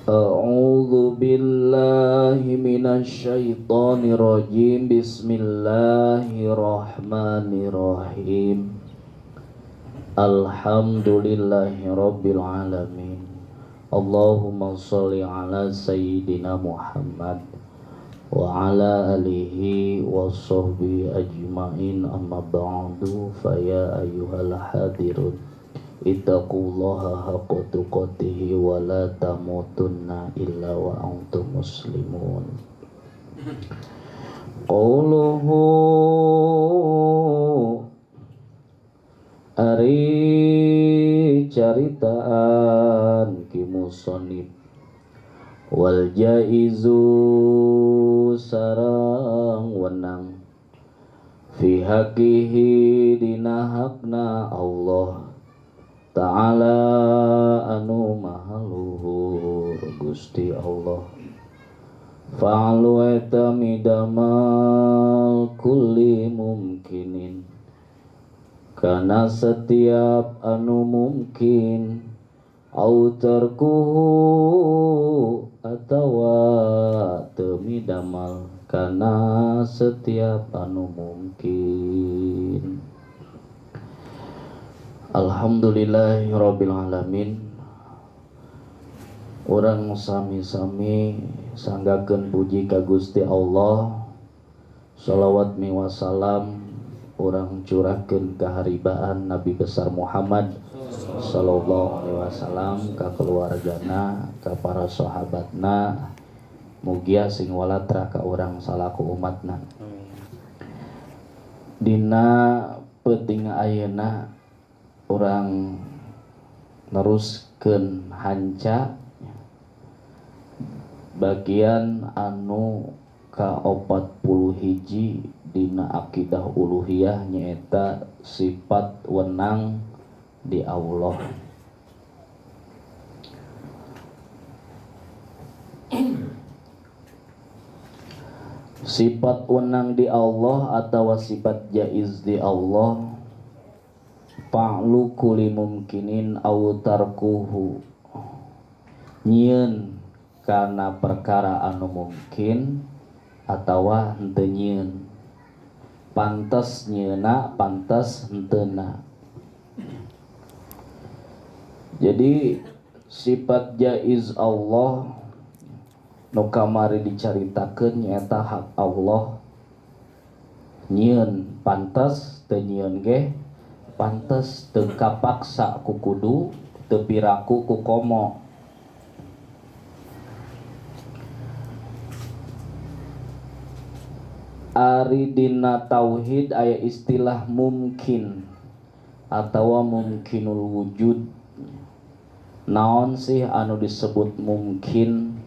A'udzu billahi minasy syaithanir rajim. Bismillahirrahmanirrahim. Alhamdulillahi rabbil alamin. Allahumma shalli ala sayyidina Muhammad wa ala alihi wa sahbihi ajma'in, amma ba'du. Faya ayyuhal hadirun, ittaqullaha haqqa tuqatih wa la tamutunna illa wa antum muslimun. Qauluhu ari caritaan ki musannif wal jaizu sarang wenang fi haqihi dina hakna Allah Ta'ala anu maha luhur Gusti Allah. Fa'alu eta midamal kulli mumkinin, kana setiap anu mungkin, au tarkuhu atawa teu midamal kana setiap anu mungkin. Alhamdulillahirabbil alamin. Urang sami-sami sanggakeun puji ka Gusti Allah. Shalawat miwa salam urang curahkeun ka haribaan Nabi besar Muhammad sallallahu alaihi wasallam, ka keluargana, ka para sahabatna, mugia sing walatra ka urang salaku umatna. Dina peuting ayeuna urang neruskeun hanca bagian anu ka-41 dina akidah uluhiyah, nyaeta sifat wenang di Allah. Sifat wenang di Allah atau sifat jaiz di Allah, fa'lu kulli mumkinin aw tarkuhu, nyieun kana perkara anu mungkin atawa henteu nyieun, pantes nyieuna pantes henteuna. Jadi sifat jaiz Allah nu kamari dicaritakeun nyaeta hak Allah, nyieun pantes, teu nyieun ge pantes, teu kapaksa ku kudu, teu piraku ku komo. Ari dina tauhid aya istilah mungkin atawa mungkinul wujud. Naon sih anu disebut mungkin?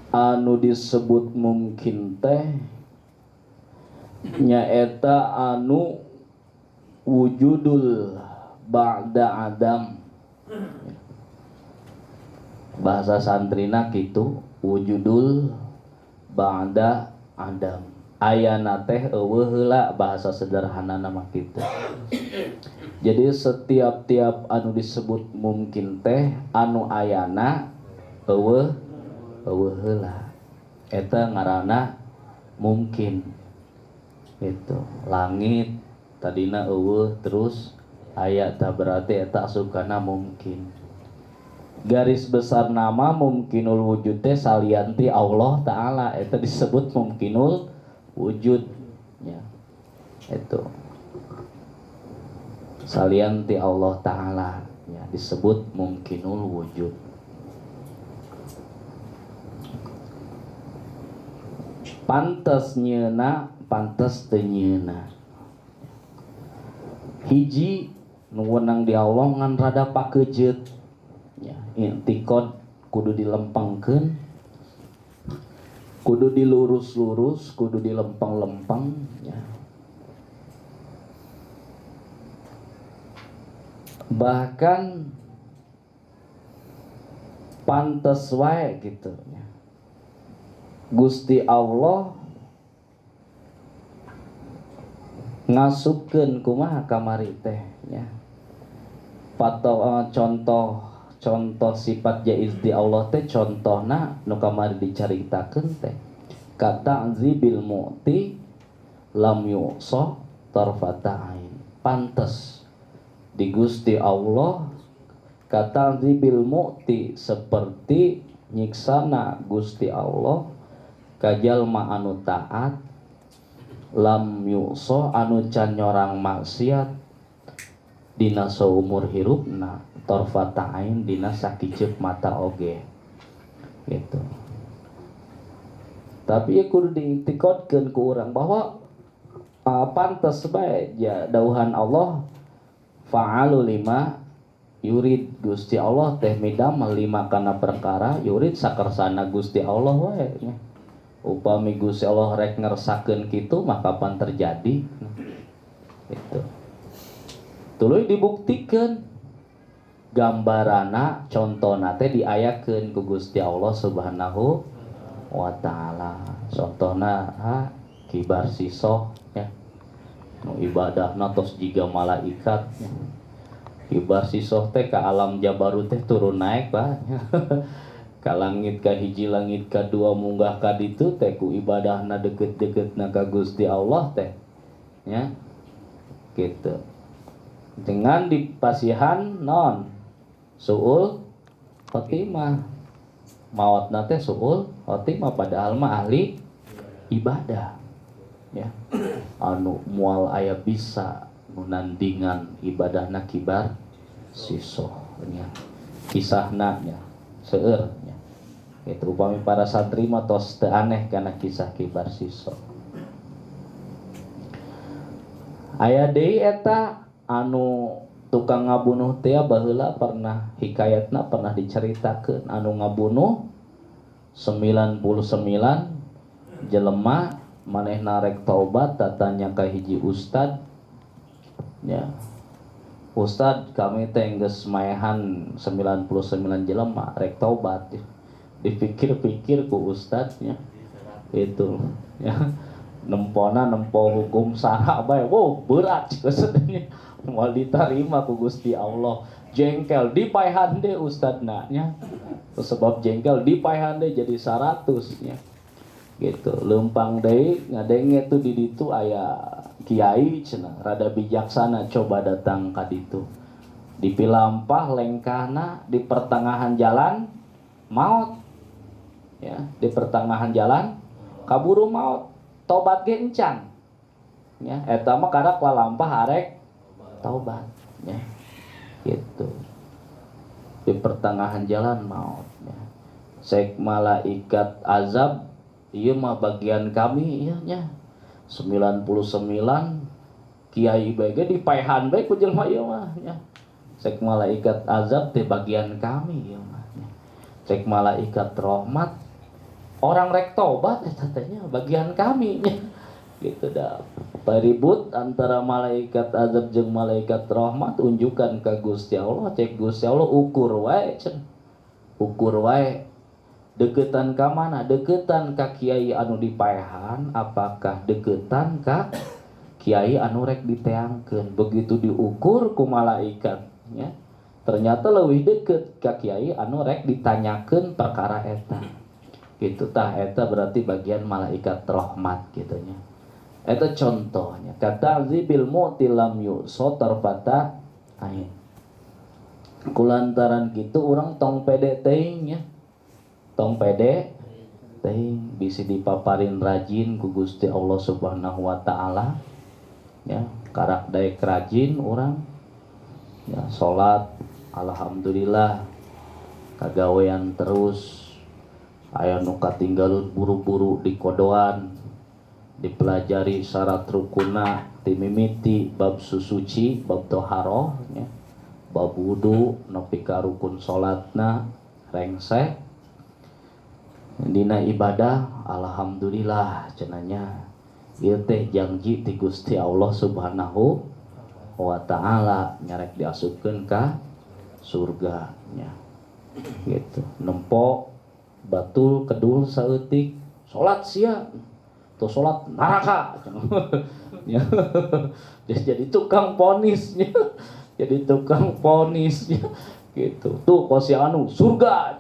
Anu disebut mungkin teh nyaeta anu wujudul ba'da adam. Bahasa santrina kitu, wujudul ba'da adam. Ayana teh eueuh heula, bahasa sederhanana mah kitu. Jadi setiap anu disebut mungkin teh anu ayana eueuh heula, eta ngaranna mungkin. Itu langit tadina eueuh terus aya, tah berarti eta asupkana mungkin. Garis besar nama mungkinul wujud teh salianti Allah Ta'ala, eta disebut mungkinul wujud ya. Itu salianti Allah Ta'ala ya, disebut mungkinul wujud. Pantes nyieuna pantes teu nyieuna. Hiji nu wenang di Allah ngan rada pakejeut ya, intikod kudu dilempengkeun, kudu dilurus-lurus, kudu dilempeng-lempeng ya. Bahkan pantes wae gitu ya. Gusti Allah ngasupkeun kumaha kamari teh nya. contoh sifat jaiz di Allah teh contohna nu kamari dicaritakeun teh kata zibil mu'ti lam yu'so tarfata ain. Pantes di Gusti Allah kata zibil mu'ti seperti nyiksana Gusti Allah kajalma anu taat lam yu'so anu can nyorang maksiat dina saumur hirupna tarfata ain dina sakiceuk mata oge gitu. Tapi ya kudu diiktikadkeun ku urang bahwa pantes bae ya dauhan Allah fa'alu lima yurid. Gusti Allah teh midam lima kana perkara yurid sakersana Gusti Allah wae nya. Upami Gusti Allah rek ngersakeun kitu mah kapan terjadi gitu. Tuluy dibuktikan gambarana contona teh diayakeun ku Gusti Allah Subhanahu wa taala. Contona kibar sisoh ya. Nu ibadahna tos jiga malaikat ya. Kibar sisoh teh ka alam Jabarut teh turun naik Pak. Ka langit ka hiji langit ka dua munggah ka ditu teh ku ibadahna deket-deketna ka Gusti Allah teh ya. Gitu. Dengan dipasihan non suul khotimah maut nate suul khotimah padahal mah ahli ibadah ya anu mual aya bisa nunandingan ibadahna kibar sisoh nya kisahna nya seueur nya itu upami para santri mah tos teu aneh kana kisah kibar sisoh. Aya deui eta anu tukang ngabunuh teh baheula pernah hikayatna pernah diceritakeun anu ngabunuh 99 jelema manehna rek taubat datanya ka hiji ustad ya ustad kami teh geus maehan 99 jelema rek taubat dipikir-pikir ku ustadnya itu ya nempona nempo hukum syara bae wow berat maksudnya mau diterima ku Gusti Allah jengkel dipaehan deh ustadna nya sebab jengkel dipaehan deh jadi 100 nya gitu leumpang deui ngadenge tuh di ditu aya kiai cenah rada bijaksana coba datang ka ditu dipilampah lengkahna di pertengahan jalan maut ya di pertengahan jalan kaburu maut tobat ge encan ya eta mah karak lalampah arek taubat ya gitu di pertengahan jalan maut ya sek malaikat azab ieu mah bagian kami ieu nya 99 kiai bae ge dipaehan bae ku jelema ieu mah nya sek malaikat azab teh bagian kami ieu mah nya sek malaikat rahmat orang rek tobat eta teh nya bagian kami nya gitu dah paribut antara malaikat azab jeung malaikat rahmat unjukan ka Gusti Allah cek Gusti Allah ukur wae deketan ka mana deketan ka kiai anu dipaehan apakah deketan ka kiai anu rek diteangkeun begitu diukur ku malaikat nya ternyata leuwih deket ka kiai anu rek ditanyakeun perkara eta gitu tah eta berarti bagian malaikat rahmat gitu nya. Eta contohnya kata zibil mu'ti lam yu'so tarfata ain. Kulantaran gitu orang tong pede teuing nya. Tong pede teuing bisi dipaparin rajin ku Gusti Allah Subhanahu wa taala. Ya, karak daek rajin orang ya salat alhamdulillah kagawean terus aya nu katinggalun buru-buru di kodoan dipelajari syarat rukuna timimiti bab susuci bab toharoh ya. Bab wudu nepi ka rukun salatna rengsek dina ibadah alhamdulillah cenanya ieu teh janji ti Gusti Allah Subhanahu wa taala nyarek diasupkeun ka surga nya gitu nempo batul kedul saeutik salat sia tuh salat neraka ya jadi tukang ponisnya jadi tukang vonis ya. Gitu tuh kosi anu surga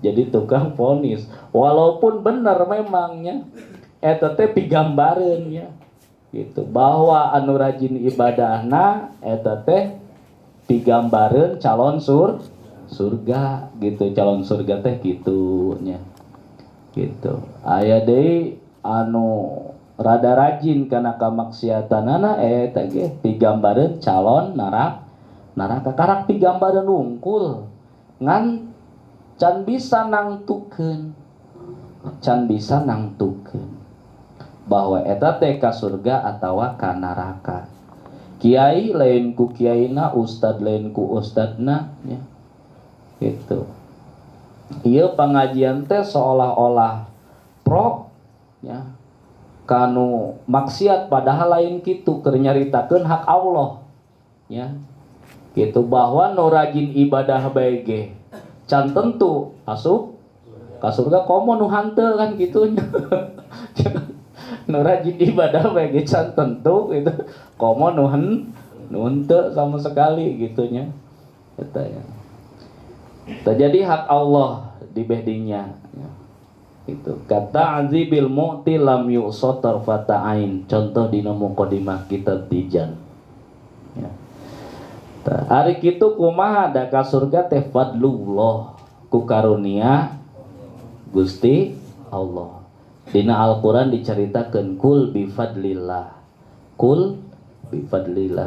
jadi tukang vonis walaupun bener memangnya eta teh pigambareun ya gitu bahwa anu rajin ibadahna eta teh pigambareun calon surga gitu calon surga teh gitu nya gitu aya deui anu rada rajin kana kamaksiatanana eta ge pigambareun calon neraka karak pigambareun wungkul ngan can bisa nangtukeun bahwa eta teh ka surga atawa ka neraka. Kiai lain ku kiaina, ustad lain ku ustadna ya. Gitu. Ieu pengajian teh seolah-olah pro ya. Kanu maksiat padahal lain kitu keur nyaritakeun hak Allah. Ya. Gitu bahwa nu rajin ibadah bae ge can tentu asup ka surga komo nu hanteu kan kitu nya. Nu rajin ibadah bae ge can tentu gitu komo nu henteu sama sekali gitunya eta ya. Terjadi hak Allah di bedinya ya. Itu kata azibil mu'ti lam yu'satar fata'ain contoh dina muqaddimah kitab Tijan ya. Ari kitu kumaha da ka surga teh fadlullah ku karunia Gusti Allah. Dina Al-Qur'an diceritakeun kul bi fadlillah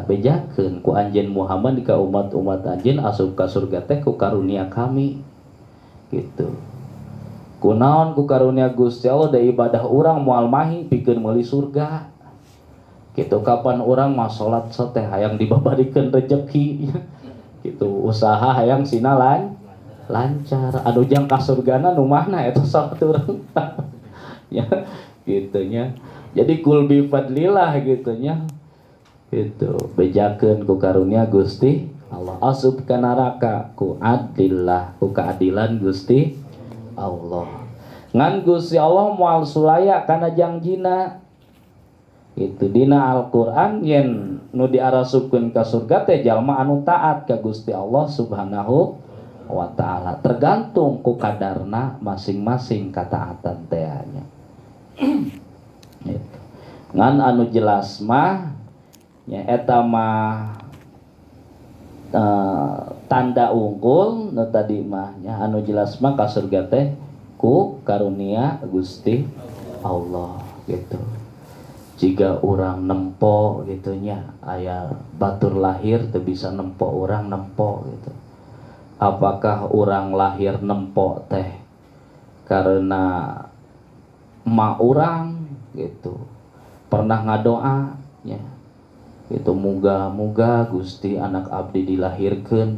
bejakeun ku anjeun Muhammad ka umat-umat anjeun asup ka surga teh ku karunia kami gitu. Kunaon ku karunia Gusti Allah da ibadah urang moal mahing pikeun meuli surga. Gitu kapan urang mah salat teh hayang dibabadikeun rezeki. Gitu usaha hayang sina lancar. Anu jang ka surgana nu mahna eta salat urang. Ya gitu nya. Jadi kul bi fadlillah gitu nya. Gitu bejakeun ku karunia Gusti Allah asup ka neraka ku adillah ku keadilan Gusti Allah. Ngan Gusti Allah moal sulaya kana janjina. Itu dina Al-Qur'an yen nu diarasupkeun ka surga teh jalma anu taat ka Gusti Allah Subhanahu wa taala. Tergantung ku kadarna masing-masing kataatan teh nya. Gitu. Ngan anu jelas mah nya eta mah tanda unggul nu tadi mah nya anu jelas mah ka surga teh ku karunia Gusti Allah gitu. Jika orang nempo gitunya aya batur lahir teu bisa nempo orang nempo gitu. Apakah orang lahir nempo teh karena ma orang gitu pernah ngadoa ya itu muga-muga Gusti anak abdi dilahirkeun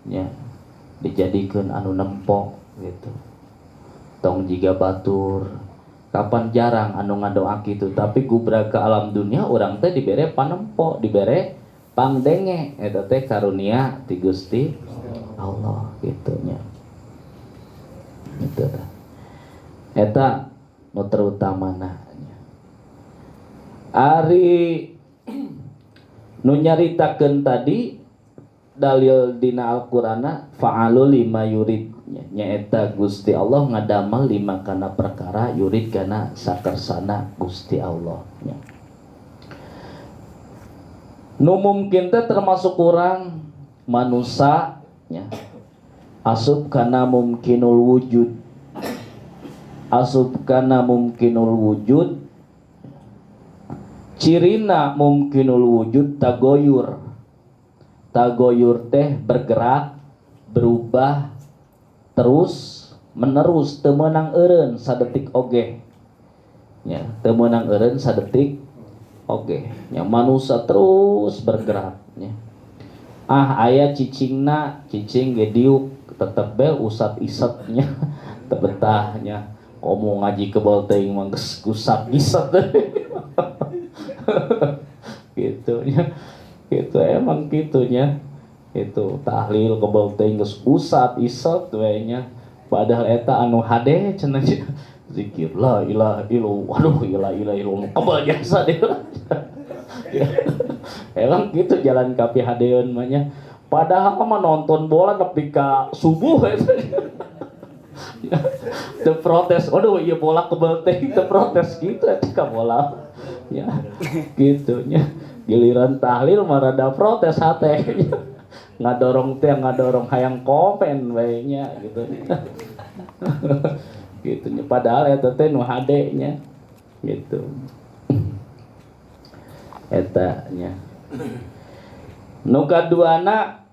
ya dijadikeun anu nempo gitu. Tong jiga batur kapan jarang anu ngadoa kitu tapi gubra ke alam dunia urang teh dibere panempo dibere pangdenge eta teh karunia ti Gusti Allah gitu nya. Gitu eta nu terutamana ari nu nyaritakeun tadi dalil dina Al-Qur'ana fa'alul lima yurid nyaeta Gusti Allah ngadamel lima kana perkara yurid kana sakersana Gusti Allah nya. Nu mungkin teh termasuk urang manusia nya asup kana mumkinul wujud cirina mumkinul wujud tagoyur teh bergerak berubah terus menerus teu meunang eureun sadetik oge ya teu meunang eureun sadetik oge nya manusia terus bergerak nya aya cicingna cicing ge diuk tetep bae usap isetnya teu betah nya komo ngaji kebal teuing mah geus usap iset gitu nya gitu emang gitunya itu tahlil kebal teuing geus usap iset we nya padahal eta anu hade cenah zikir la ilaha illallah waduh la ilaha illallah kebal jasa deh Emang gitu jalan ka pihadeun mah nya. Padahal mah nonton bola nepi ka subuh eta. Teu protes. Aduh ieu bola kebal teh teu protes gitu eta ka bola. Ya. Gitu nya. Giliran tahlil mah rada protes hate. Ngadorong hayang komen we nya gitu. Gitu nya. Padahal eta teh nu hade nya. Gitu. Eta nya. Nu kaduana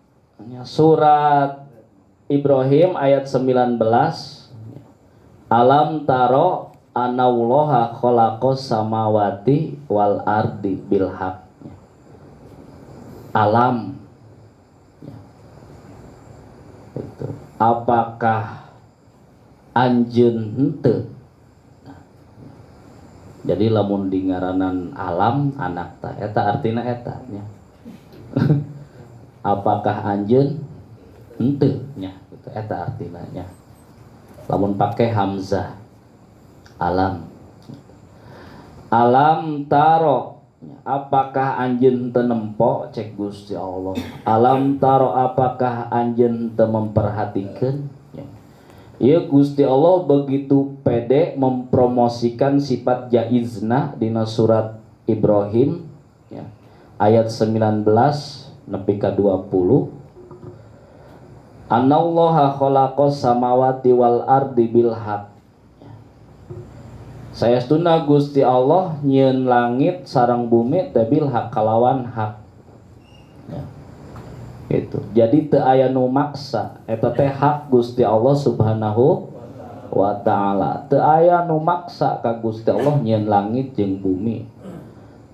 surat Ibrahim ayat 19. Alam taro anallaha khalaqas samawati wal ardi bil haq. Alam. Itu. Apakah anjeun henteu? Jadi lamun dingaranan alam anak ta eta artina eta nya. Apakah anjeun henteu nya gitu eta artina nya. Lamun pakai hamzah alam. Alam taro apakah anjeun teu nempo cek Gusti Allah. Alam taro apakah anjeun teu memperhatikeun? Ya Gusti Allah begitu pede mempromosikan sifat jaizna dina surat Ibrahim ya, ayat 19 nepi ka 20. Anallaha khalaqas samawati wal ardi bil haq. Saestuna Gusti Allah nyieun langit sareng bumi teh bil haq kalawan hak. Ya. Gitu. Jadi teu aya nu maksa eta teh hak Gusti Allah Subhanahu wa taala. Teu aya nu maksa ka Gusti Allah nyieun langit jeung bumi.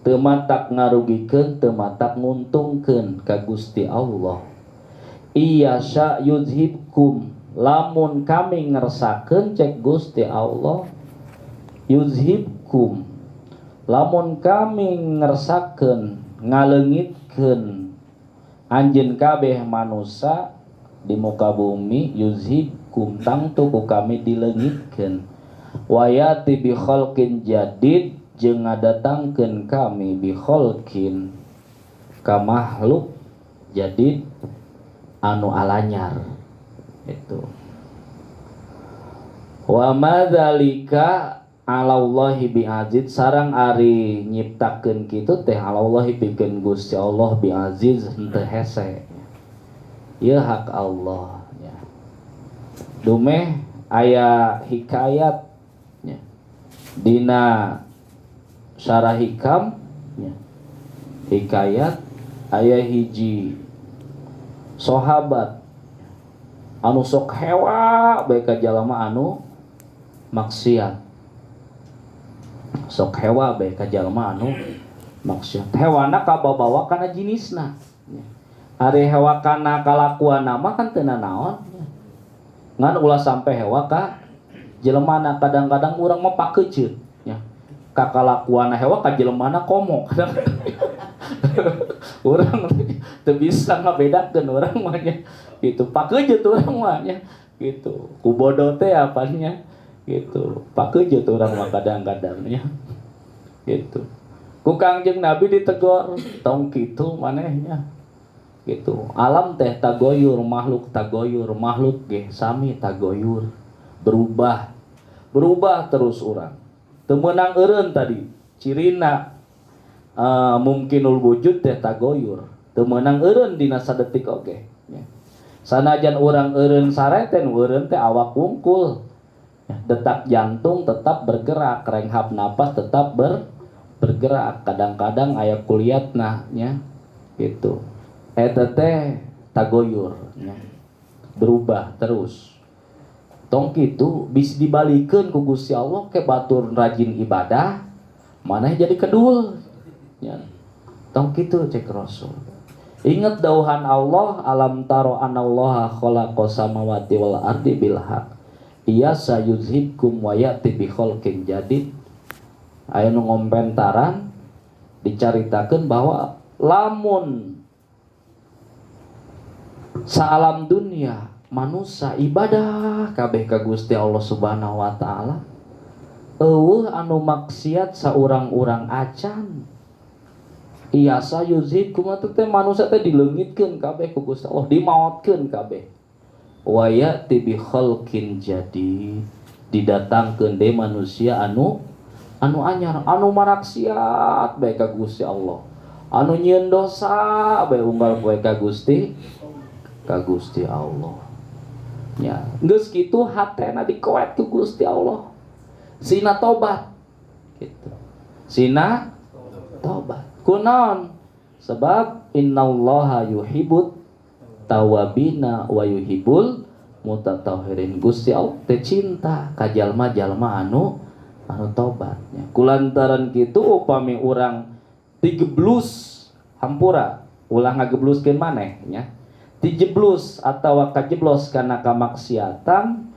Teu matak ngarugikeun, teu matak nguntungkeun ka Gusti Allah. Iya sya yuzhibkum, lamun kami ngersakeun cek Gusti Allah yuzhibkum, lamun kami ngersakeun ngaleungitkeun anjeun kabeh manusia di muka bumi yuzhibkum tangtu ku kami dileungitkeun wayati bi khalqin jadid jeung ngadatangkeun kami bi khalqin ka makhluk jadid anu alanyar itu. Wa madzalika alallahi bi'aziz sareng ari nyiptakeun kitu teh alallahi pikeun Gusti Allah bi'aziz henteu hese. Ieu hak Allah ya. Dumeh aya hikayat ya. Dina syarah hikam ya. Hikayat aya hiji sahabat anu sok hewa bae ka jalma anu maksiat. Sok hewa bae ka jalma anu maksiat. Hewana kababawa kana jinisna. Ari hewa kana kalakuanna mah kan teu naon. Ngan ulah sampe hewa ka jelemana kadang-kadang urang mah pakeuceut nya. Ka kalakuanna hewa ka jelemana komo. Urang teu bisa ngabedakeun urang mah nya. Gitu pakeuceut urang mah nya. Gitu. Ku bodoh teh apanya? Gitu pakeujeut urang mah kadang-kadangnya gitu. Ku Kangjeng Nabi ditegor tong kitu manehnya gitu. Alam teh tagoyur, makhluk tagoyur, makhluk ge sami tagoyur, berubah terus urang teu meunang eureun tadi cirina mungkinul wujud teh tagoyur teu meunang eureun dina sadetik oge ya. Sanajan urang eureun sareten eureun teh awak wungkul detak jantung tetap bergerak, renghap napas tetap bergerak. Kadang-kadang aya kuliatna nya gitu. Eta teh tagoyur nya. Berubah terus. Tong kitu bisa dibalikeun ku Gusti Allah ke batur rajin ibadah, maneh jadi kedul. Nya. Tong kitu cek Rasul. Ingat dauhan Allah, alam taro anallaha khalaqas samawati wal ardi bil haq. Iya sayuzhibkum wa ya'ti bi khalqin jadid. Aya nu ngompentaran dicaritakeun bahwa lamun saalam dunia manusia ibadah kabeh ka Gusti Allah Subhanahu wa taala, eueuh anu maksiat saurang-urang acan. Iya sayuzhib kumaha teh manusia teh dileungitkeun kabeh ku Gusti Allah, dimaotkeun kabeh. Wa ya'ti bi khalqin jadi didatangkeun deui manusia anu anyar, anu maraksiat bae ka Gusti Allah. Anu nyieun dosa bae unggal poe ka Gusti Allah. Ya, geus kitu hatena dikoet ku Gusti Allah. Sina tobat. Gitu. Sina tobat. Kunaon? Sebab innallaha yuhibbut tawabina wa yuhibbul mutatahhirin. Gusti Allah teh cinta ka jalma-jalma anu tobatnya. Kulantaran kitu upami urang digeblus hampura, ulah ngagebluskeun maneh nya. Dijeblus atawa kajeblos kana kamaksiatan,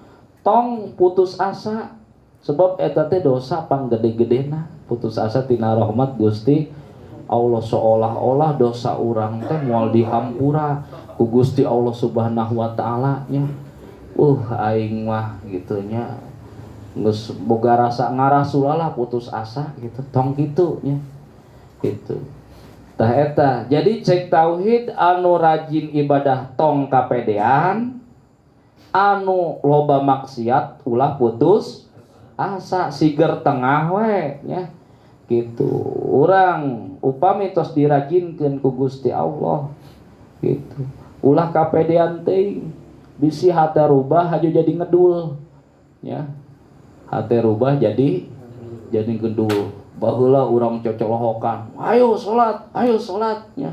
tong putus asa. Sebab eta teh dosa panggede-gedena, putus asa tina rahmat Gusti Allah, seolah-olah dosa urang teh moal dihampura ku Gusti Allah Subhanahu wa taala nya. Aing mah gitu nya geus boga rasa ngarasulalah putus asa gitu, tong kitu nya. Gitu. Tah eta, jadi cek tauhid anu rajin ibadah tong kapedean, anu loba maksiat ulah putus asa, siger tengah we nya. Gitu. Urang upami tos dirajinkeun ku Gusti Allah. Gitu. Ulah kapedean teuing, bisi hate rubah haju jadi ngedul. Ya. Hate rubah jadi ngedul. Baheula urang cocolohokan, ayo salat nya.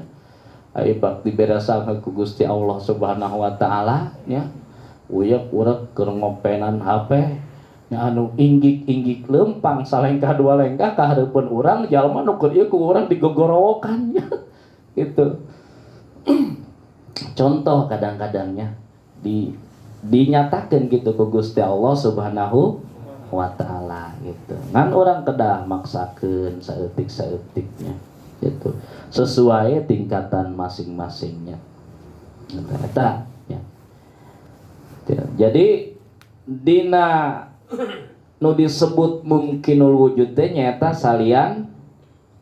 Ai bakti berasa ku Gusti Allah Subhanahu wa taala nya. Uyeuk-urek keur ngopenan HP nya anu inggik-inggik lempang salengkah dua lengkah ka hareupeun urang, jalma nu keur ieu ku urang digogorowokan nya. Gitu. Contoh kadang-kadangnya dinyatakeun gitu ku Gusti Allah Subhanahu wa ta'ala gitu. Ngan orang kedah maksakeun saeutik-saeutiknya gitu. Sesuai tingkatan masing-masingnya. Eta ya. Jadi dina nu disebut mungkinul wujud teh nyaeta salian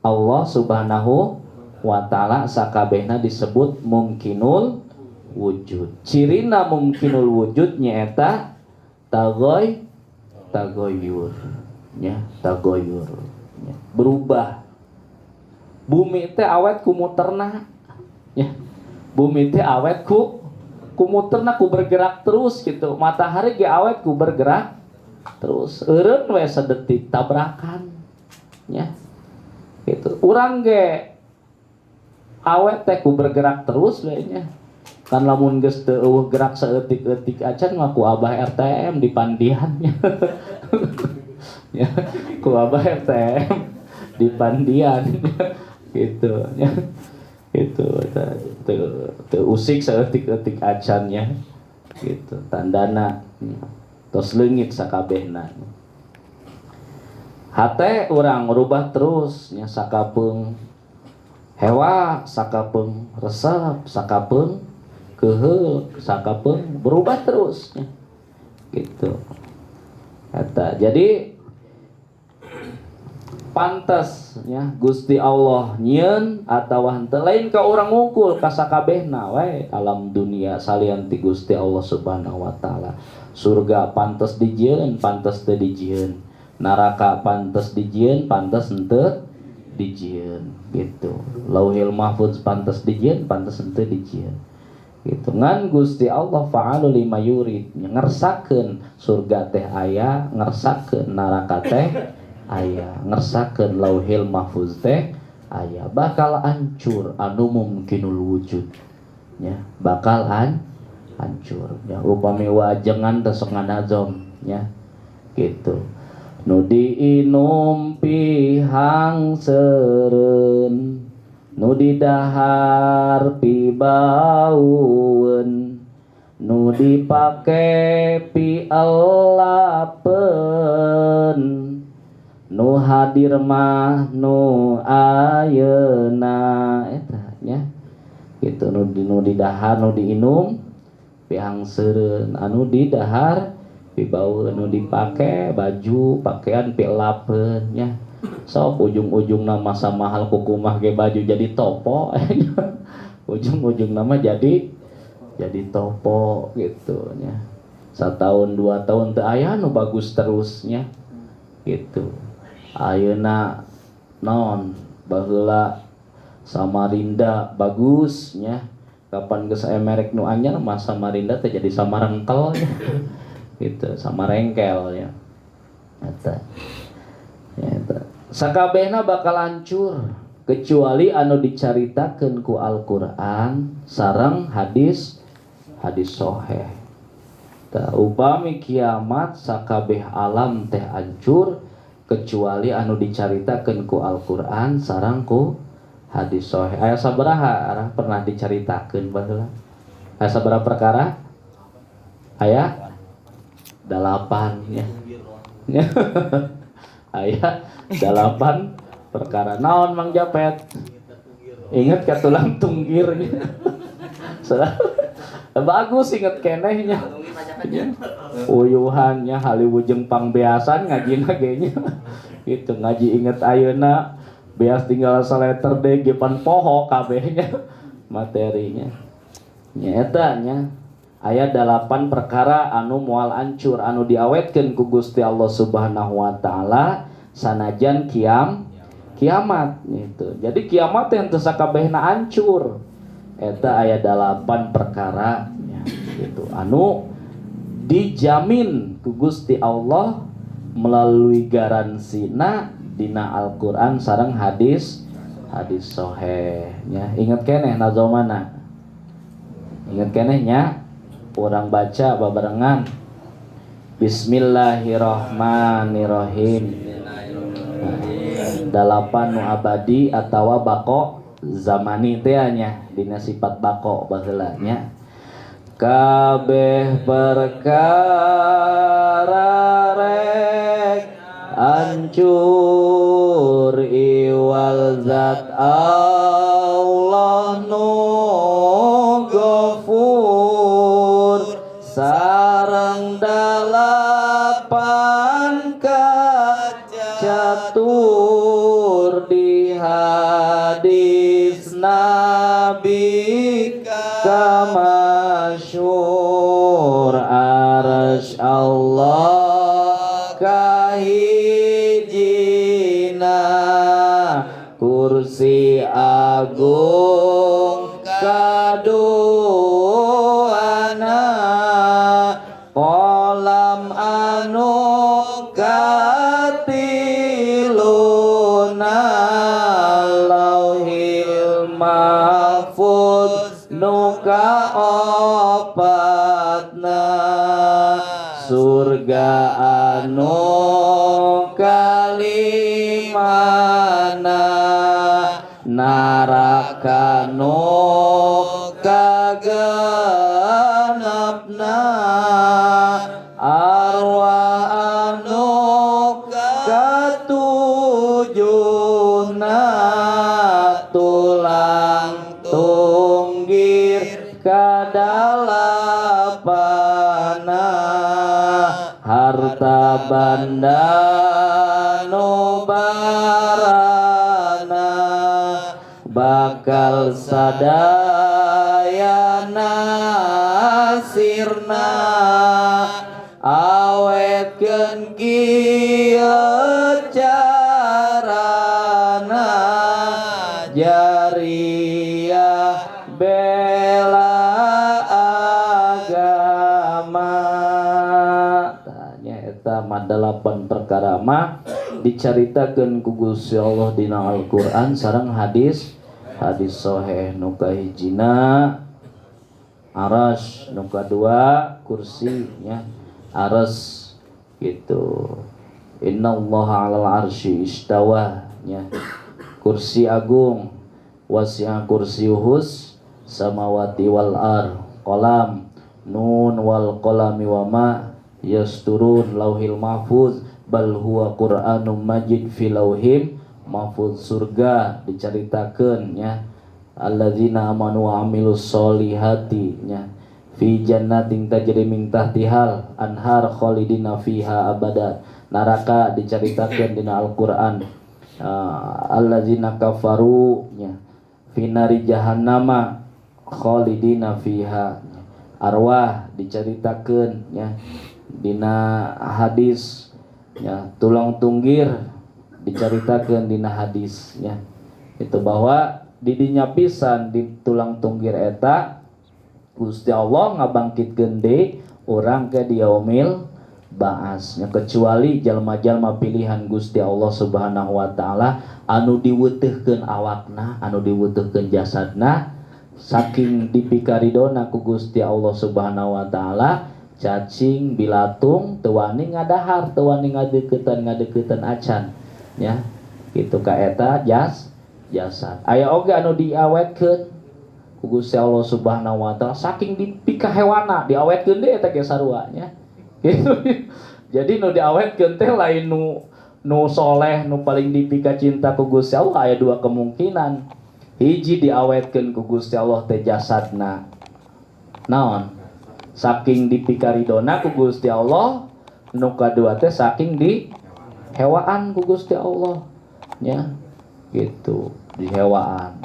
Allah Subhanahu wa ta'ala sakabehna disebut mungkinul wujud. Cirina mungkinul wujud nyaeta tagoyur ya, tagoyur ya. Berubah. Bumi teh awet ku muterna ya. Bumi teh awet ku muterna, ku bergerak terus gitu. Matahari ge awet ku bergerak terus. Eureun we sadetik tabrakan ya. Gitu. Urang ge awet teh ku bergerak terus we nya. Kan lamun geus teu eueuh gerak saeutik-eutik acan mah ku Abah RTM di pandiannya. Ya, ku Abah RTM di pandian gitu ya. Itu teu usik saeutik-eutik acannya gitu. Tandana tos leungit sakabehna. Hate urang rubah terus nya, sakapeung hewa, sakapeung resep, sakapeung keheul, sakapeung berubah terus ya. Gitu. Eta jadi pantas ya Gusti Allah nyieun atawa henteu lain ka urang ngungkul ka sakabehna we alam dunia salian ti Gusti Allah Subhanahu wa taala. Surga pantas dijieun, pantas teu dijieun. Neraka pantas dijieun, pantas henteu dijieun gitu. Lauhil mahfuz pantas dijieun, pantas henteu dijieun. Gitu. Ngan Gusti Allah fa'alu lima yurid, ngersakeun surga teh aya, ngersakeun neraka teh aya, ngersakeun lauhil mahfuz teh aya. Bakal hancur anu mungkinul wujud ya, bakal hancur ya. Upami wajengan teh sok nganazom ya. Gitu. Nu diinum pihang seureun, nu didahar pibaueun, nu dipake pialapeun, nu hadir mah nu ayeuna eta nya. Gitu. Nu didahar, nu diinum pihang seureun, anu didahar pibaueun, nu dipake baju pakaian pialapeun nya. Sok ujung-ujung nama mahal kukumah ge baju jadi topo. Ujung-ujung nama jadi topo gitu nya. Satahun 2 tahun teu aya nu bagus terusnya gitu. Ayeuna non baheula Samarinda bagusnya, kapan geus aya merek nu anyar mah Samarinda teh jadi Samarengkel gitu, Samarengkel ya. Eta. Ya eta. Sakabehna bakal hancur kecuali anu dicaritakeun ku Al-Qur'an sareng hadis sahih. Tah upami kiamat sakabeh alam teh hancur kecuali anu dicaritakeun ku Al-Qur'an sareng ku hadis sahih. Aya sabaraha pernah dicaritakeun baheula? Aya sabaraha perkara? Aya 8 ya. Aya 8 perkara. Naon Mang Japet? Ingat ka tulang tunggir. Bagus inget kenehnya. Uyuhannya haliwujeng pangbeasan ngajina ge nya. Gitu ngaji inget ayeuna beas tinggal saleter deh gepan poho kabehnya materinya. Nya eta nya aya 8 perkara anu moal hancur anu diawetkeun ku Gusti Allah Subhanahu wa taala sanajan kiamat gitu. Jadi kiamat yang teu sakabehna hancur. Eta aya 8 perkara ya, gitu anu dijamin ku Gusti Allah melalui garansina dina Al-Qur'an sareng hadis sahih nya. Ingat keneh nazomana? Ingat keneh nya? Urang baca babarengan. Bismillahirrahmanirrahim. 8 nu abadi atawa bako zamani teh nya dina sifat bako baheula nya. Kabeh perkara rek hancur iwal zat Allah nu Ghafur sareng 8 catur di hadis Nabi kamasyhur arsy Allah kahijina kursi agung kaduana kolam anu katiluna lauhil mahfuz nu kaopatna surga anu kalimana naraka nu kagenepna arwah anu katujuhna tulang tunggir kadalapana harta banda nu barana bakal sadayana sirna awetkeun kieu carana jariah bela agama. Tanya eta mah 8 perkara mah dicaritakeun ku Gusti Allah dina Al-Qur'an sareng hadis sahih. Nu kahijina aras, nu kadua kursi nya aras gitu. Innallaha 'alal arsy istawa nya kursi agung wasi'a kursiyuhus samawati wal ar qalam nun wal qalami wa ma yasturun lauhil mahfuz bal huwa qur'anum majid fi lauhim mahfuz. Surga dicaritakeun nya alladzina amanu wa amilus solihati nya fi jannatin tajri min tahtihal anhar khalidina fiha abada. Neraka dicaritakeun dina Al-Qur'an allazina kafaru nya finari jahannama khalidina fiha. Arwah diceritakeun nya dina hadis nya, tulang tunggir diceritakeun dina hadis nya, itu bahwa di dinya pisan di tulang tunggir eta Gusti Allah ngabangkitkeun deui urang ke di yaumil ba'as nya, kecuali jalma-jalma pilihan Gusti Allah Subhanahu wa taala anu diweuteukkeun awakna, anu diweuteukkeun jasadna saking dipikaridona ku Gusti Allah Subhanahu wa taala, cacing bilatung teu wani ngadahar, teu wani ngadeukeuten acan nya, kitu ka eta jasad. Aya oge anu diawetkeun ku Gusti Allah Subhanahu wa taala saking dipika hewana diawetkeun deui eta ge sarua nya. Gitu. Jadi nu diawetkeun teh lain nu soleh nu paling dipika cinta ku Gusti Allah aya dua kemungkinan. Hiji diawetkeun ku Gusti Allah teh jasadna naon? Saking dipika ridona ku Gusti Allah, nu kadua teh saking di hewaan ku Gusti Allah nya. Gitu, di hewaan.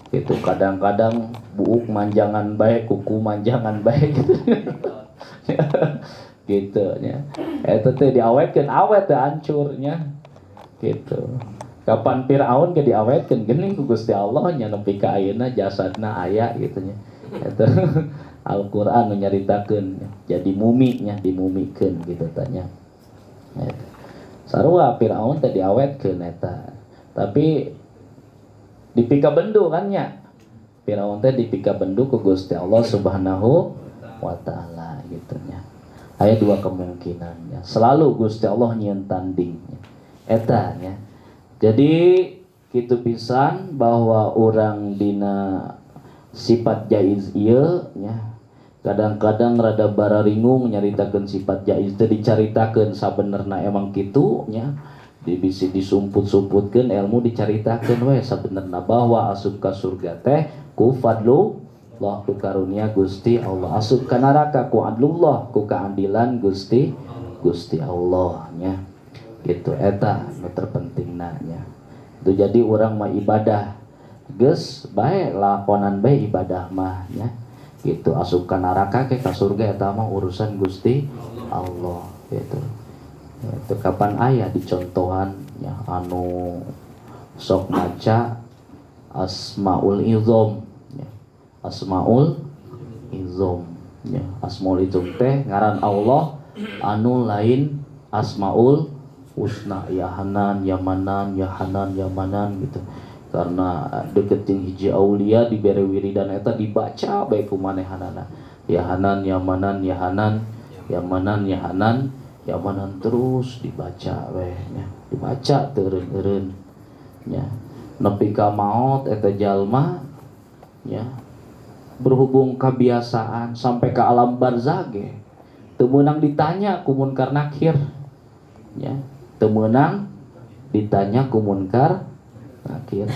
Gitu kadang-kadang buuk manjangan bae, kuku manjangan bae gitu. Gitu nya. Eta teh diawetkeun awet teh hancur nya. Gitu. Kapan Firaun ge diawetkeun geuning ku Gusti Allah nya nepi ka ayeuna jasadna aya gitu nya. Eta Al-Qur'an nyaritakeun jadi mumi nya, dimumikeun gitu tanya. Eta. Sarua Firaun teh diawetkeun eta. Tapi dipika bendu kan nya. Firaun teh dipika bendu ku Gusti Allah Subhanahu wa taala gitu nya. Aya dua kemungkinan nya. Selalu Gusti Allah nyieun tanding eta nya. Jadi kitu pisan bahwa orang dina sifat jaiz ieu nya. Kadang-kadang rada bararingung nyaritakeun sifat jaiz teh dicaritakeun sabenerna emang kitu nya. Bisi disumput-sumputkeun ilmu dicaritakeun we sabenerna bahwa asup ka surga teh ku fadlullah, ku karunia Gusti Allah, asup ka neraka ku adlullah, ku keadilan Gusti Allah nya. Gitu eta nu terpentingna nya. Itu jadi urang mah ibadah geus bae lakonan bae ibadah mah nya. Gitu asup ka neraka ke ka surga eta mah urusan Gusti Allah gitu. Itu kapan ayah dicontohan ya anu sok maca Asmaul Izom ya. Asmaul Izom ya. Asmaul Izom teh ngaran Allah anu lain Asmaul Husna, ya Hanan, ya Manan, ya Hanan, ya Manan gitu. Karena deket jeung hiji aulia dibere wiridan eta dibaca bae kumanehanana. Ya Hanan, ya Manan, ya Hanan, ya Manan, ya Hanan, ya Manan terus dibaca weh nya. Dibaca teureun-eureun nya. Nepi ka maot eta jalma nya. Berhubung kebiasaan sampai ke alam barzakh ge. Teu meunang ditanya ku munkar nakir nya. Teu meunang ditanya ku munkar nakir.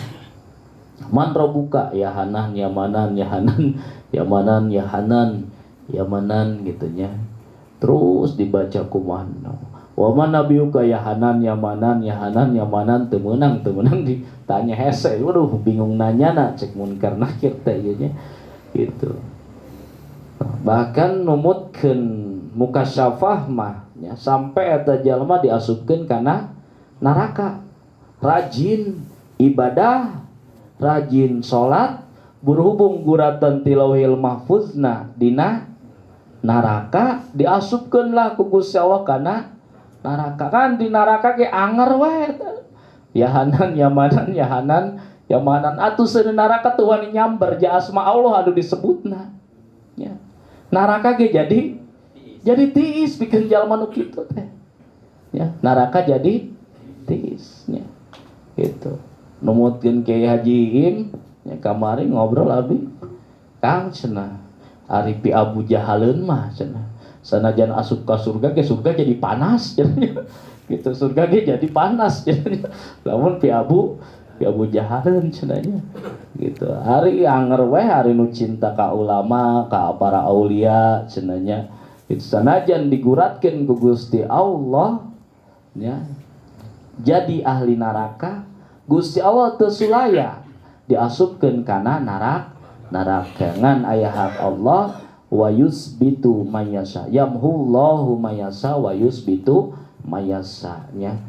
Man robuka ya Hanan, ya Manan, ya Hanan, ya Manan, ya Hanan, ya Manan gitu nya. Terus dibaca kumaha wa man nabiyuka ya Hanan, ya Manan, ya Hanan, ya Manan, teu meunang ditanya hese. Waduh bingung nanyana cek munkar nakir teh ieu nya gitu. Bahkan numutkeun mukasyafah mah nya sampai eta jalma diasupkeun kana neraka. Rajin ibadah, rajin salat, berhubung guratan tilauhil mahfuzna dina neraka diasupkeun lah ku Gusti Allah kana neraka. Kan di neraka ge anger wae ya Hanan, ya Manan, ya Hanan, ya Manan. Atuh seuneu neraka teu wani nyamber ja asma Allah anu disebutna nya. Neraka ge jadi tiis pikeun jalma nu kitu teh ya. Neraka jadi tiis nya gitu. Numutkeun Kiai Haji Im nya kamari ngobrol abi Kang cenah ari pi Abu Jahaleun mah cenah sanajan asup ka surga ge surga jadi panas cenah gitu. Surga ge jadi panas cenah lamun pi Abu Jahaleun cenah gitu. Ari anger we ari nu cinta ka ulama ka para aulia cenah nya itu sanajan diguratkeun ku Gusti Allah nya jadi ahli neraka, Gusti Allah teu sulaya diasupkeun kana neraka ngan aya hak Allah wa yusbitu mayasa yamhullahu mayasa wa yusbitu mayasa nya.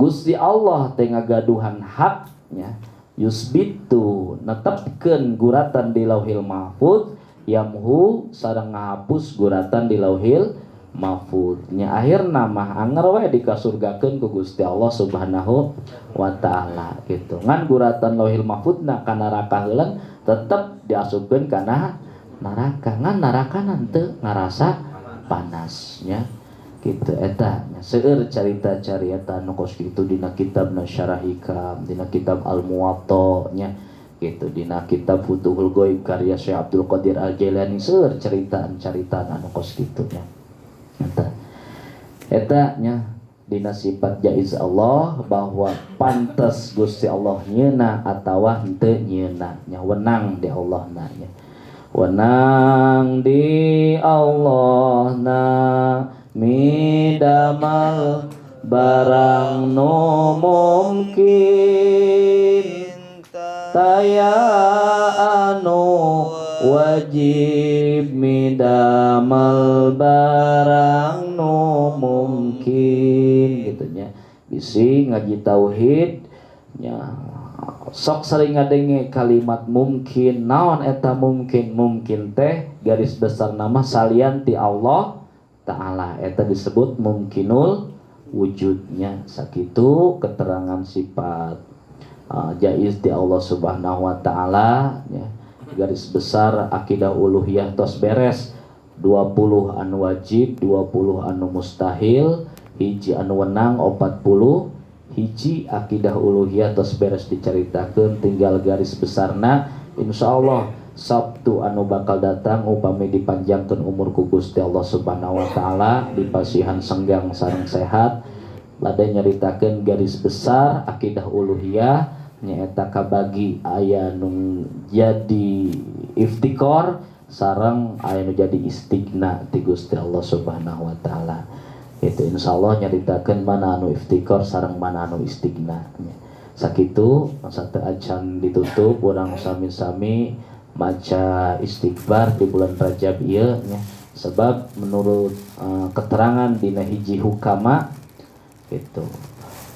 Gusti Allah teh ngagaduhan haknya yusbitu netepkeun guratan di lauhil mahfuz yamhu sareng ngahapus guratan di lauhil mahfuz nya. Akhirna mah anger we dikasurgakeun ku Gusti Allah Subhanahu wa taala gitu. Ngan guratan lauhil mahfuzna ka neraka heuleun tetep diasupkeun kana neraka ngan neraka teu ngarasa panasnya gitu. Eta seueur carita-carita nu kos kitu dina kitabna Syarah Hikam, dina kitab Al-Muwatta nya gitu, dina kitab Futuhul Ghaib karya Syekh Abdul Qadir Al-Jailani seueur caritaan-caritaan anu kos kitu nya. Eta nya dina sifat jaiz Allah bahwa pantas Gusti Allah nyeuna atawa henteu nyeuna nya, wenang di Allah na nya. Wenang di Allah na midamal barang nu mungkin taya anu wajib midamal barang nu mungkin gitunya. Bisi ngaji tauhid nya sok sering ngadenge kalimat mungkin. Naon eta mungkin teh garis besar nama salian ti Allah Ta'ala, eta disebut mungkinul wujudnya. Sakitu keterangan sifat jaiz di Allah Subhanahu wa taala ya. Garis besar akidah uluhiyah tos beres, 20 anu wajib, 20 anu mustahil, hiji anu wenang 40 hiji akidah uluhiyah tos beres dicaritakeun. Tinggal garis besarna insyaallah Sabtu anu bakal datang upami dipanjangkeun umur ku Gusti Allah Subhanahu wa taala dipasihan senggang sareng sehat lada nyaritakeun garis besar akidah uluhiyah nyaeta kabagi aya nu jadi iftikor sareng aya nu jadi istighna ti Gusti Allah Subhanahu wa taala. Itu insyaallah nyaritakeun mana anu iftikor sareng mana anu istighna. Sakitu sateu acan ditutup urang sami-sami maca istighfar di bulan Rajab ieu nya. Sebab menurut keterangan dina hiji hukama itu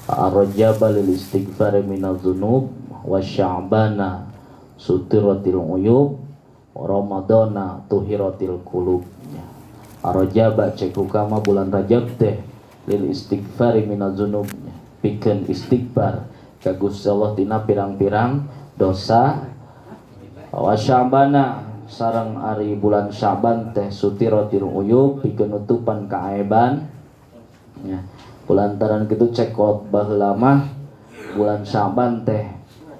ar-rajaba lil istighfar minaz dzunub wa sya'bana sutiratil uyub wa ramadana tuhiratil qulub. Ar-rajaba cek hukama bulan Rajab teh lil istighfar minaz dzunub pikeun istighfar ka Gusti Allah tina pirang-pirang dosa. Wa sya'bana sareng ari bulan Sya'ban teh sutiratil uyub pikeun nutupan kaaiban nya. Kulantaran kitu cek baheula mah bulan Sya'ban teh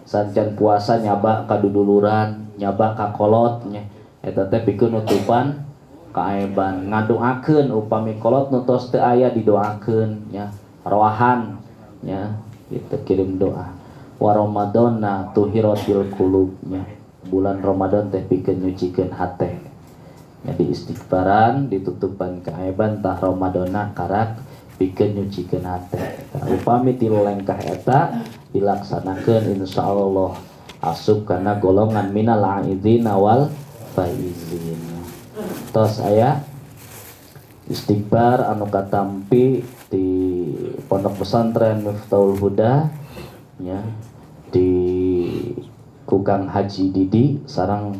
sancan puasa nyaba kaduduluran, nyaba kakolot nya. Eta teh pikeun nutupan kaaiban, ngadoakeun upami kolot nu tos teu aya didoakeun nya, roahan nya kitu kirim doa. Wa ramadana tuhiratil qulub nya. Bulan Ramadan teh pikeun nyucikeun hate. Jadi istighfaran ditutupan kaaiban tah Ramadana karak pikeun nyucikeun hate. Upami tilu lengkah eta dilaksanakeun insyaallah asup kana golongan minal aidina wal faizin. Tos aya istighfar anu katampi di Pondok Pesantren Miftahul Huda nya di ku Kang Haji Didi sareng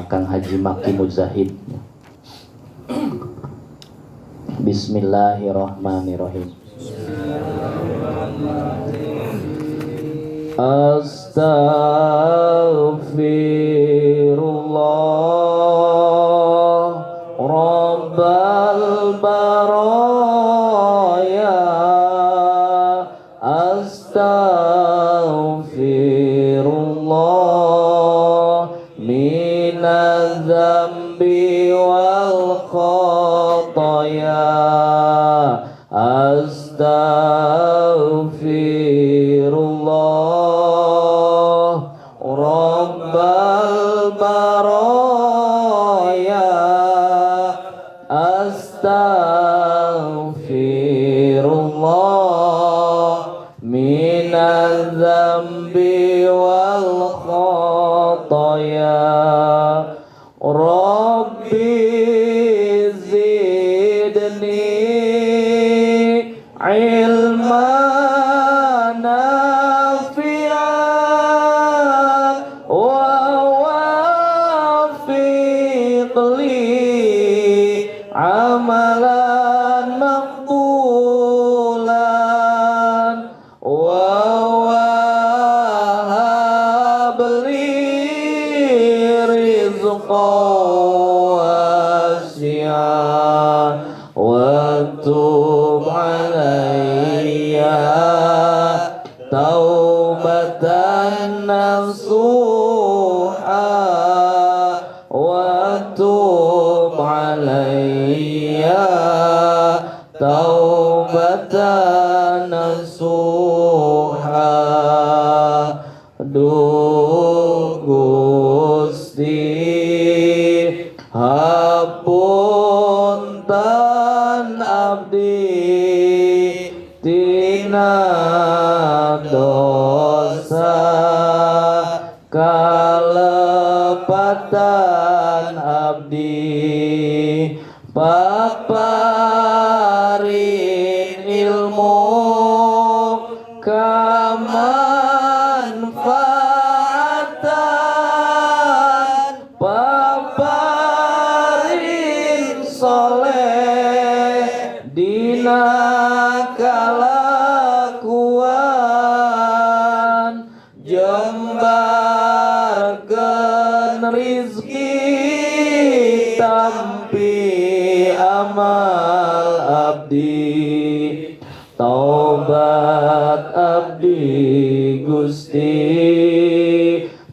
Kang Haji Maki Mujahid. Bismillahirrahmanirrahim. Astaghfirullah Rabbal baraya astaghfirullah minadz dzambi wal khataya astaghfirullah rabbal baraya astaghfirullah li amalan maqbulan wa wahab li rizqan wasi'an wa tub alayya taubatan nasuha wa tub alayya taubatan nasuha. Duh Gusti hapunten abdi tina dosa kalepatan abdi paparin ilmu kamanfaatan paparin soleh dina kalakuan jembarkeun rizki tampi amal abdi taubat abdi Gusti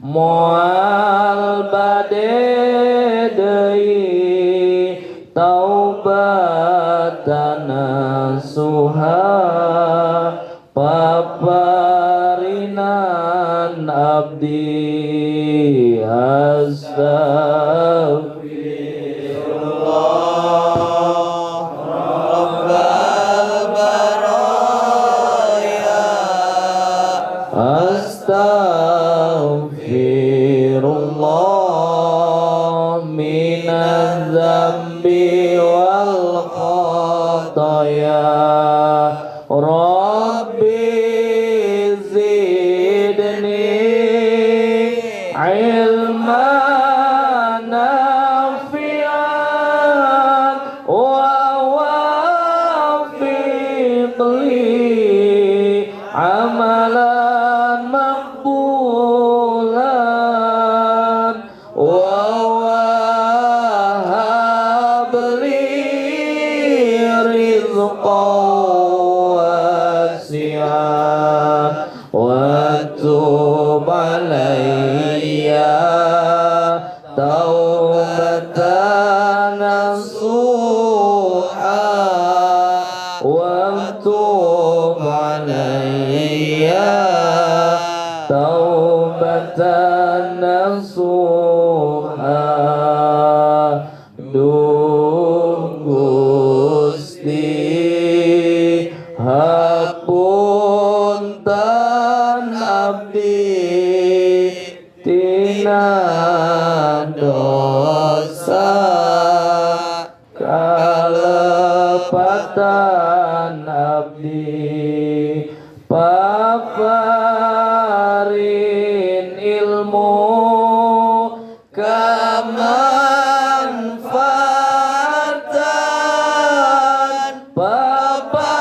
moal bade deui taubatan nasuha paparinan abdi astagfirullah rabbal baraya astaghfirullah minaz zambi wal khataya Rabbi zidni ilman nafi'an wa wafiq li amalan maqbulan wa wahab li rizqan wa tub alayya taubatan nasuha wa tub alayya taubatan nasuha. Duh Gusti hapunten abdi tina dosa kalepatan abdi paparin ilmu kamanfaatan paparin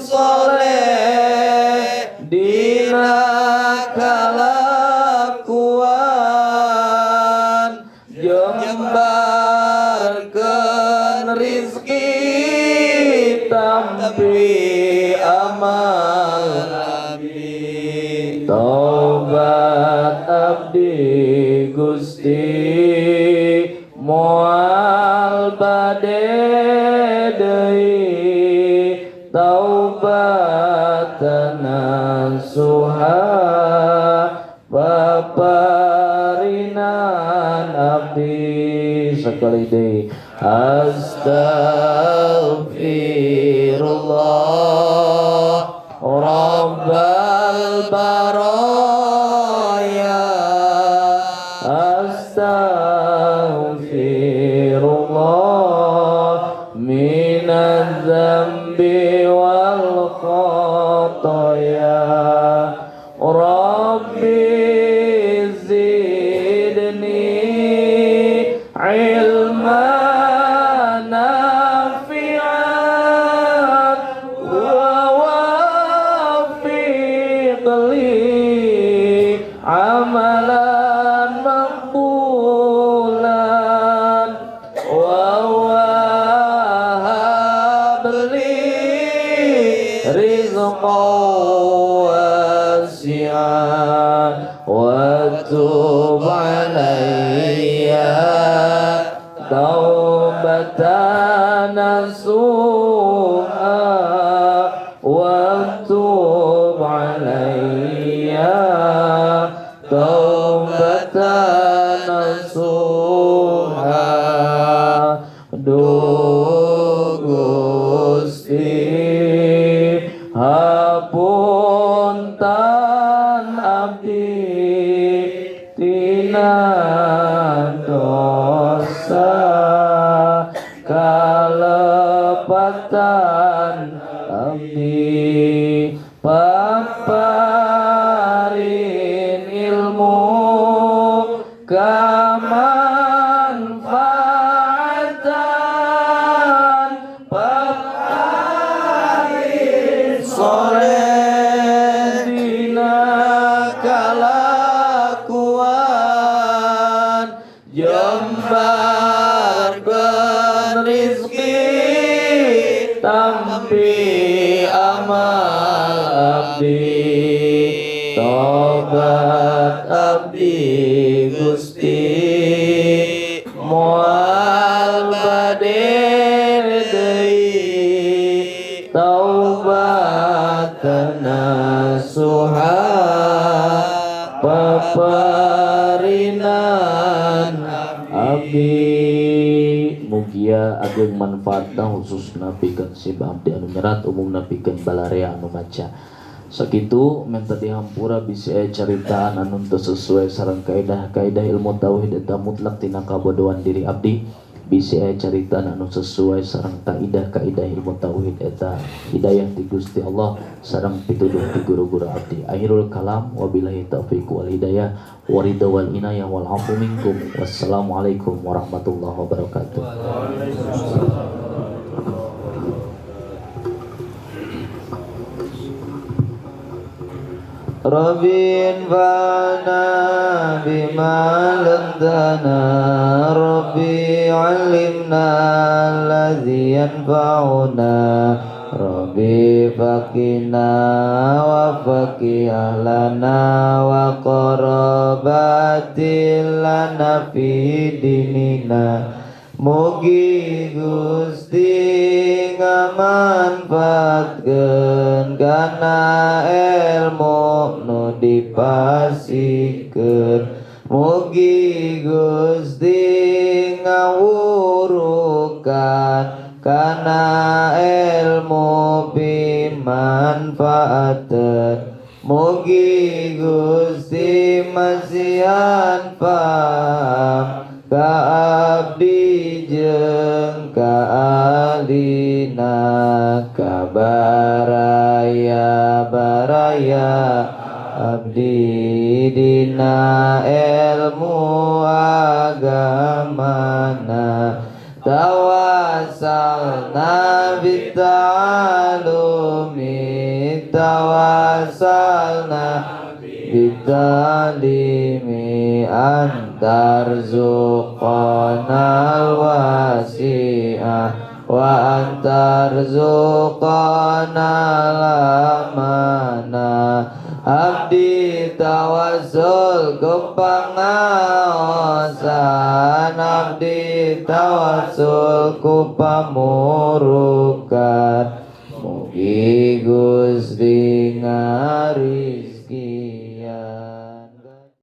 soleh dina kalakuan jembarkeun rizki tampi amal abdi taubat abdi Gusti moal bade deui taubatan nasuha paparinan abdi sekali deui astagfirullah rabbal baraya astaghfirullah minaz zambi wal khataya Rabbi zidni ilman nafi'an wa wafiq li amalan maqbulan wa wahab li rizqan wasi'an wa tub alayya taubatan nasuha wa tub alayya taubatan nasuha. Duh Gusti hapunten abdi tina dosa kalepatan abdi paparin ilmu kamanfaatan paparin soleh dina kalakuan jembarkeun rizki tampi amal abdi tobat abdi Gusti moal bade deui taubat nasuha paparinan abdi. Mugia ageng manfaatna khususna pikeun si abdi anu nyerat umumna pikeun balarea anu maca. Sakitu menta dihampura bisi aya caritaan anu teu sesuai sareng kaidah-kaidah ilmu tauhid eta mutlak tina kabodohan diri abdi. Bisi aya caritaan anu sesuai sareng kaidah-kaidah ilmu tauhid eta hidayah ti Gusti Allah sareng pituduh ti guru-guru abdi. Akhirul kalam wabillahi taufiq wal hidayah wa ridha wal inayah wal afu minkum. Wassalamualaikum warahmatullahi wabarakatuh. Rabbin fa'na bima lamtana Rabbi alimna alladhi yanfa'una Rabbi faqina wa faqi ahlana wa qarabatil lana fi dinina. Mugi Gusti ngamanfaatkeun kana ilmu nu dipasikeun. Mugi Gusti ngawurukan kana ilmu pimanfaateun. Mugi Gusti masihan paham ka abdi jeung ka alina ka baraya abdi dina ilmu agamana. Tawassalna bita'alumi tawassalna bitalimi antarzuqanal wasi'ah wa antarzuqanal amanah. Abdi tawassul ku pangaosan, abdi tawassul ku pamurukan. Mugi Gusti ngarizki